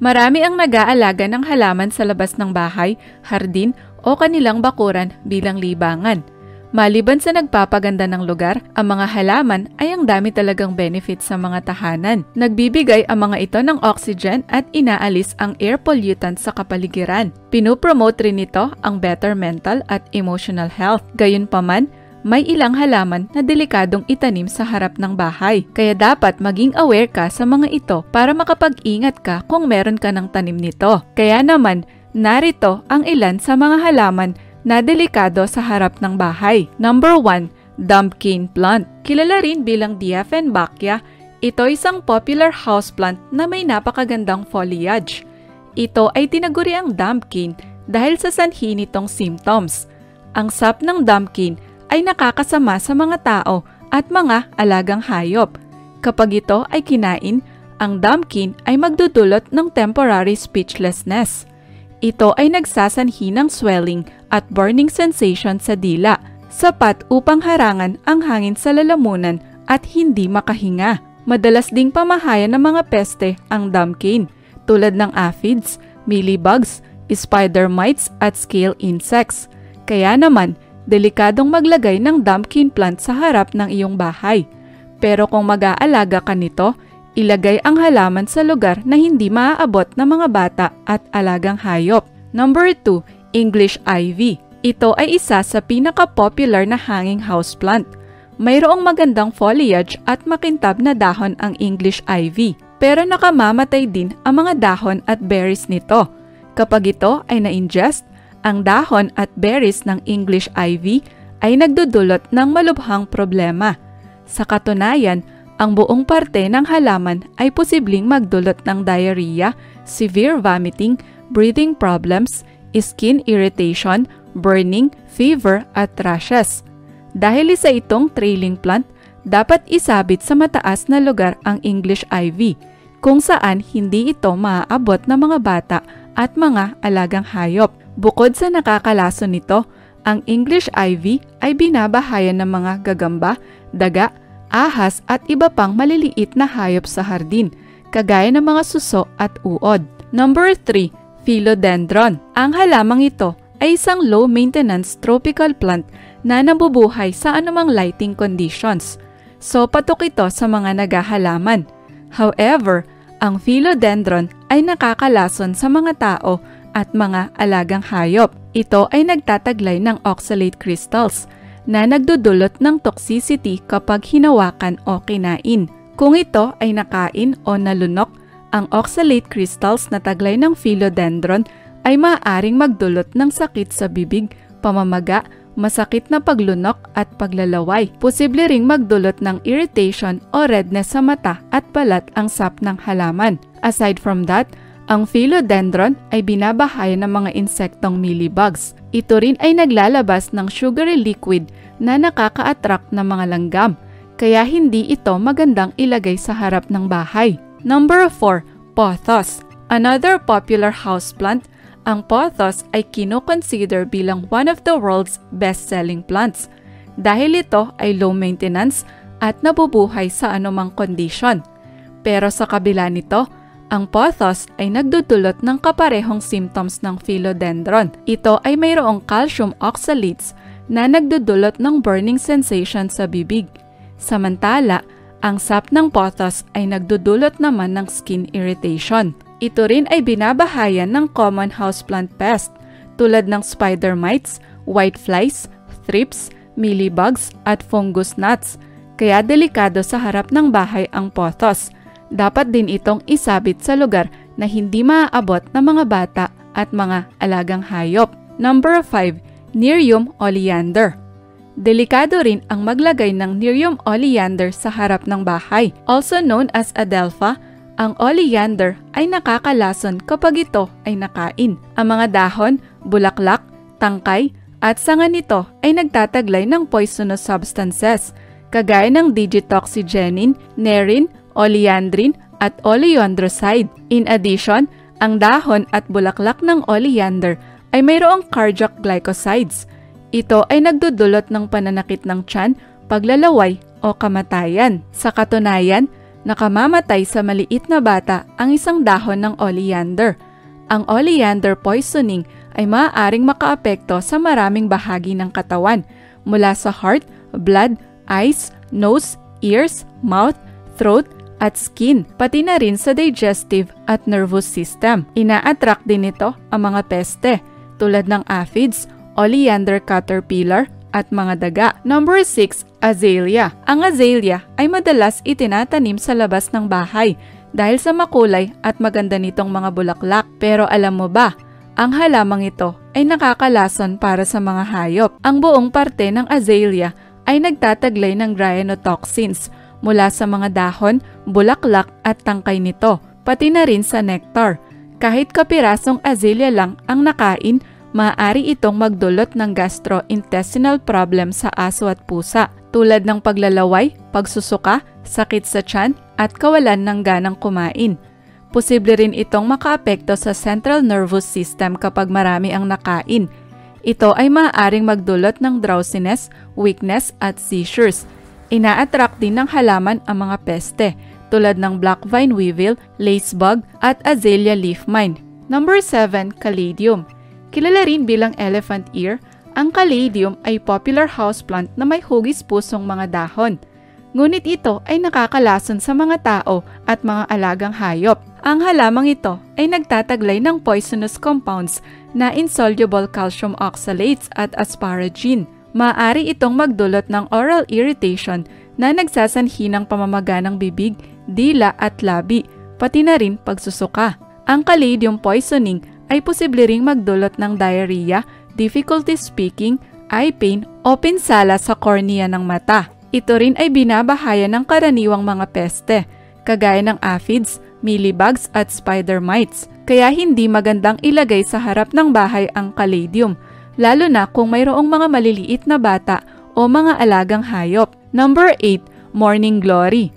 Marami ang nag-aalaga ng halaman sa labas ng bahay, hardin o kanilang bakuran bilang libangan. Maliban sa nagpapaganda ng lugar, ang mga halaman ay ang dami talagang benefit sa mga tahanan. Nagbibigay ang mga ito ng oxygen at inaalis ang air pollutants sa kapaligiran. Pinopromote rin ito ang better mental at emotional health. Gayunpaman, may ilang halaman na delikadong itanim sa harap ng bahay. Kaya dapat maging aware ka sa mga ito para makapag-ingat ka kung meron ka ng tanim nito. Kaya naman, narito ang ilan sa mga halaman na delikado sa harap ng bahay. Number 1, Dumpkin plant. Kilala rin bilang Dieffenbachia, ito isang popular houseplant na may napakagandang foliage. Ito ay tinaguri ang dumpkin dahil sa sanhi nitong symptoms. Ang sap ng dumpkin ay nakakasama sa mga tao at mga alagang hayop. Kapag ito ay kinain, ang dumpkin ay magdudulot ng temporary speechlessness. Ito ay nagsasanhi ng swelling at burning sensation sa dila, sapat upang harangan ang hangin sa lalamunan at hindi makahinga. Madalas ding pamahayan ng mga peste ang dumpkin, tulad ng aphids, mealybugs, spider mites at scale insects. Kaya naman, delikadong maglagay ng dumpkin plant sa harap ng iyong bahay. Pero kung mag-aalaga ka nito, ilagay ang halaman sa lugar na hindi maaabot ng mga bata at alagang hayop. Number 2, English ivy. Ito ay isa sa pinaka-popular na hanging houseplant. Mayroong magandang foliage at makintab na dahon ang English ivy, pero nakamamatay din ang mga dahon at berries nito. Kapag ito ay na-ingest, ang dahon at berries ng English ivy ay nagdudulot ng malubhang problema. Sa katunayan, ang buong parte ng halaman ay posibleng magdulot ng diarrhea, severe vomiting, breathing problems, skin irritation, burning, fever at rashes. Dahil isa itong trailing plant, dapat isabit sa mataas na lugar ang English ivy, kung saan hindi ito maaabot ng mga bata at mga alagang hayop. Bukod sa nakakalason nito, ang English ivy ay binabahayan ng mga gagamba, daga, ahas at iba pang maliliit na hayop sa hardin, kagaya ng mga suso at uod. Number 3, Philodendron. Ang halamang ito ay isang low-maintenance tropical plant na nabubuhay sa anumang lighting conditions. So, patok ito sa mga naghahalaman. However, ang philodendron ay nakakalason sa mga tao at mga alagang hayop. Ito ay nagtataglay ng oxalate crystals na nagdudulot ng toxicity kapag hinawakan o kinain. Kung ito ay nakain o nalunok, ang oxalate crystals na taglay ng philodendron ay maaaring magdulot ng sakit sa bibig, pamamaga, masakit na paglunok at paglalaway. Posible ring magdulot ng irritation o redness sa mata at balat ang sap ng halaman. Aside from that, ang philodendron ay binabahayan ng mga insektong mealybugs. Ito rin ay naglalabas ng sugary liquid na nakaka-attract ng mga langgam, kaya hindi ito magandang ilagay sa harap ng bahay. Number 4, pothos. Another popular houseplant, ang pothos ay kino-consider bilang one of the world's best-selling plants dahil ito ay low maintenance at nabubuhay sa anumang kondisyon. Pero sa kabila nito, ang pothos ay nagdudulot ng kaparehong symptoms ng philodendron. Ito ay mayroong calcium oxalates na nagdudulot ng burning sensation sa bibig. Samantala, ang sap ng pothos ay nagdudulot naman ng skin irritation. Ito rin ay binabahayan ng common houseplant pest tulad ng spider mites, whiteflies, thrips, mealybugs at fungus gnats. Kaya delikado sa harap ng bahay ang pothos. Dapat din itong isabit sa lugar na hindi maaabot ng mga bata at mga alagang hayop. Number 5, Nerium oleander. Delikado rin ang maglagay ng Nerium oleander sa harap ng bahay. Also known as adelpha, ang oleander ay nakakalason kapag ito ay nakain. Ang mga dahon, bulaklak, tangkay at sanga nito ay nagtataglay ng poisonous substances kagaya ng digitoxygenin, nerin, oleandrin at oleandroside. In addition, ang dahon at bulaklak ng oleander ay mayroong cardiac glycosides. Ito ay nagdudulot ng pananakit ng tiyan, paglalaway o kamatayan. Sa katunayan, Nakamamatay sa maliit na bata ang isang dahon ng oleander. Ang oleander poisoning ay maaaring makaapekto sa maraming bahagi ng katawan, mula sa heart, blood, eyes, nose, ears, mouth, throat, at skin, pati na rin sa digestive at nervous system. Ina-attract din ito ang mga peste tulad ng aphids, oleander caterpillar, at mga daga. Number 6, azalea. Ang azalea ay madalas itinatanim sa labas ng bahay dahil sa makulay at maganda nitong mga bulaklak. Pero alam mo ba, ang halamang ito ay nakakalason para sa mga hayop. Ang buong parte ng azalea ay nagtataglay ng cyanotoxins mula sa mga dahon, bulaklak at tangkay nito, pati na rin sa nectar. Kahit kapirasong azalea lang ang nakain, maaari itong magdulot ng gastrointestinal problem sa aso at pusa, tulad ng paglalaway, pagsusuka, sakit sa tiyan, at kawalan ng ganang kumain. Posible rin itong makaapekto sa central nervous system kapag marami ang nakain. Ito ay maaaring magdulot ng drowsiness, weakness, at seizures. Ina-attract din ng halaman ang mga peste, tulad ng black vine weevil, lacebug, at azalea leaf mine. Number 7, caladium. Kilala rin bilang elephant ear, ang caladium ay popular houseplant na may hugis pusong mga dahon. Ngunit ito ay nakakalason sa mga tao at mga alagang hayop. Ang halamang ito ay nagtataglay ng poisonous compounds na insoluble calcium oxalates at asparagine. Maaari itong magdulot ng oral irritation na nagsasanhi ng pamamaga ng bibig, dila at labi, pati na rin pagsusuka. Ang caladium poisoning ay posible ring magdulot ng diarrhea, difficulty speaking, eye pain o pinsala sa cornea ng mata. Ito rin ay binabahayan ng karaniwang mga peste, kagaya ng aphids, mealybugs at spider mites. Kaya hindi magandang ilagay sa harap ng bahay ang caladium, lalo na kung mayroong mga maliliit na bata o mga alagang hayop. Number 8, morning glory.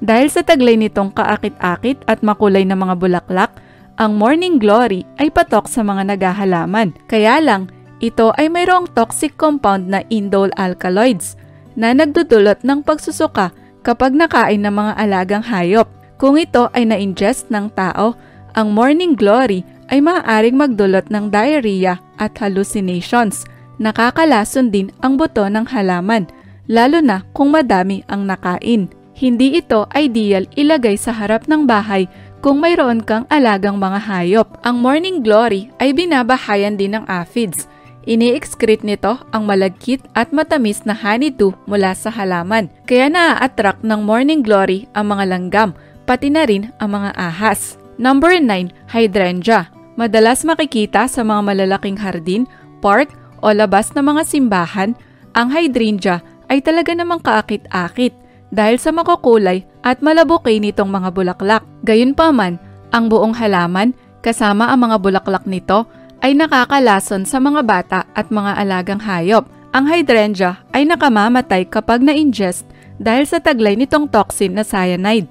Dahil sa taglay nitong kaakit-akit at makulay na mga bulaklak, ang morning glory ay patok sa mga naghahalaman. Kaya lang, ito ay mayroong toxic compound na indole alkaloids na nagdudulot ng pagsusuka kapag nakain ng mga alagang hayop. Kung ito ay na-ingest ng tao, ang morning glory ay maaaring magdulot ng diarrhea at hallucinations. Nakakalason din ang buto ng halaman, lalo na kung madami ang nakain. Hindi ito ideal ilagay sa harap ng bahay kung mayroon kang alagang mga hayop. Ang morning glory ay binabahayan din ng aphids. Ini-excrete nito ang malagkit at matamis na honeydew mula sa halaman. Kaya naa-attract ng morning glory ang mga langgam, pati na rin ang mga ahas. Number 9, hydrangea. Madalas makikita sa mga malalaking hardin, park o labas na mga simbahan, ang hydrangea ay talaga namang kaakit-akit dahil sa makukulay at malabuki nitong mga bulaklak. Gayunpaman, ang buong halaman kasama ang mga bulaklak nito ay nakakalason sa mga bata at mga alagang hayop. Ang hydrangea ay nakamamatay kapag na-ingest dahil sa taglay nitong toxin na cyanide.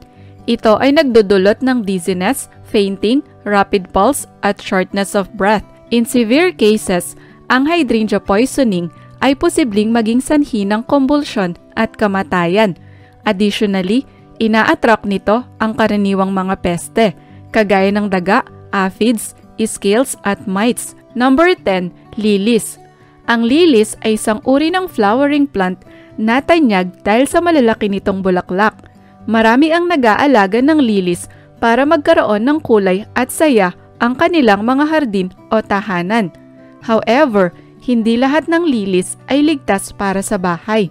Ito ay nagdudulot ng dizziness, fainting, rapid pulse at shortness of breath. In severe cases, ang hydrangea poisoning ay posibleng maging sanhi ng convulsion at kamatayan. Additionally, ina-attract nito ang karaniwang mga peste, kagaya ng daga, aphids, scales at mites. Number 10, lilies. Ang lilies ay isang uri ng flowering plant na tanyag dahil sa malalaki nitong bulaklak. Marami ang nag-aalaga ng lilies para magkaroon ng kulay at saya ang kanilang mga hardin o tahanan. However, hindi lahat ng lilies ay ligtas para sa bahay.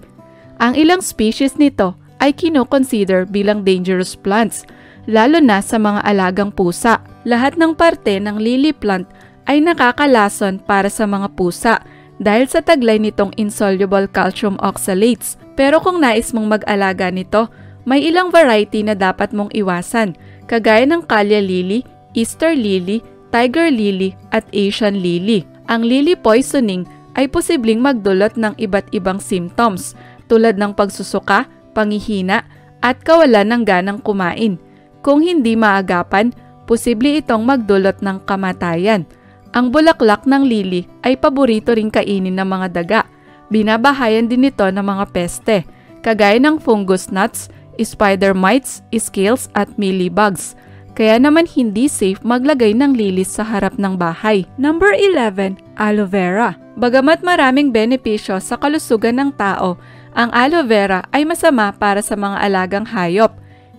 Ang ilang species nito ay kino-consider bilang dangerous plants, lalo na sa mga alagang pusa. Lahat ng parte ng lily plant ay nakakalason para sa mga pusa dahil sa taglay nitong insoluble calcium oxalates. Pero kung nais mong mag-alaga nito, may ilang variety na dapat mong iwasan, kagaya ng Callia lily, Easter lily, Tiger lily at Asian lily. Ang lily poisoning ay posibleng magdulot ng iba't ibang symptoms tulad ng pagsusuka, pangihina, at kawalan ng ganang kumain. Kung hindi maagapan, posible itong magdulot ng kamatayan. Ang bulaklak ng lily ay paborito ring kainin ng mga daga. Binabahayan din ito ng mga peste, kagaya ng fungus gnats, spider mites, scales at mealybugs. Kaya naman hindi safe maglagay ng lilis sa harap ng bahay. Number 11, aloe vera. Bagamat maraming benepisyo sa kalusugan ng tao, ang aloe vera ay masama para sa mga alagang hayop.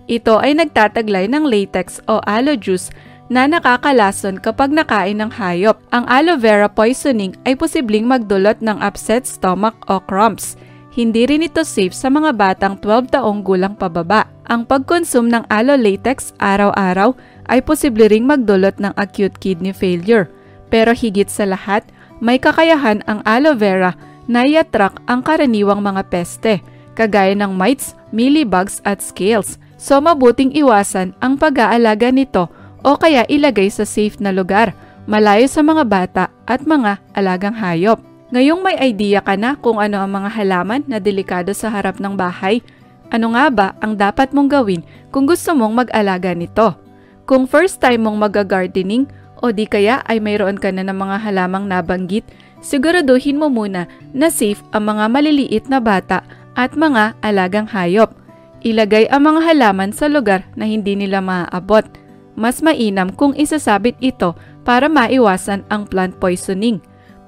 Ito ay nagtataglay ng latex o aloe juice na nakakalason kapag nakain ng hayop. Ang aloe vera poisoning ay posibleng magdulot ng upset stomach o cramps. Hindi rin ito safe sa mga batang 12 taong gulang pababa. Ang pagkonsum ng aloe latex araw-araw ay posible ring magdulot ng acute kidney failure. Pero higit sa lahat, may kakayahan ang aloe vera na i-attract ang karaniwang mga peste, kagaya ng mites, mealybugs at scales. So mabuting iwasan ang pag-aalaga nito o kaya ilagay sa safe na lugar, malayo sa mga bata at mga alagang hayop. Ngayong may idea ka na kung ano ang mga halaman na delikado sa harap ng bahay, ano nga ba ang dapat mong gawin kung gusto mong mag-alaga nito? Kung first time mong mag-gardening o di kaya ay mayroon ka na ng mga halamang nabanggit, siguraduhin mo muna na safe ang mga maliliit na bata at mga alagang hayop. Ilagay ang mga halaman sa lugar na hindi nila maaabot. Mas mainam kung isasabit ito para maiwasan ang plant poisoning.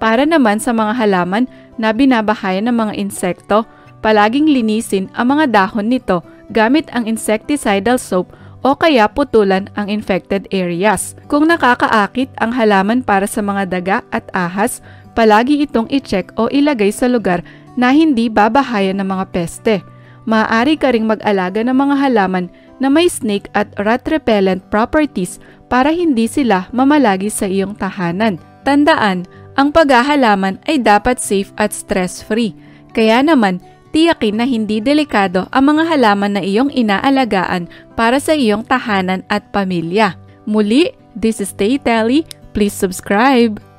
Para naman sa mga halaman na binabahayan ng mga insekto, palaging linisin ang mga dahon nito gamit ang insecticidal soap o kaya putulan ang infected areas. Kung nakakaakit ang halaman para sa mga daga at ahas, palagi itong i-check o ilagay sa lugar na hindi babahayan ng mga peste. Maaari ka ring mag-alaga ng mga halaman na may snake at rat repellent properties para hindi sila mamalagi sa iyong tahanan. Tandaan, ang paghahalaman ay dapat safe at stress-free. Kaya naman, tiyakin na hindi delikado ang mga halaman na iyong inaalagaan para sa iyong tahanan at pamilya. Muli, this is Tay Telly. Please subscribe!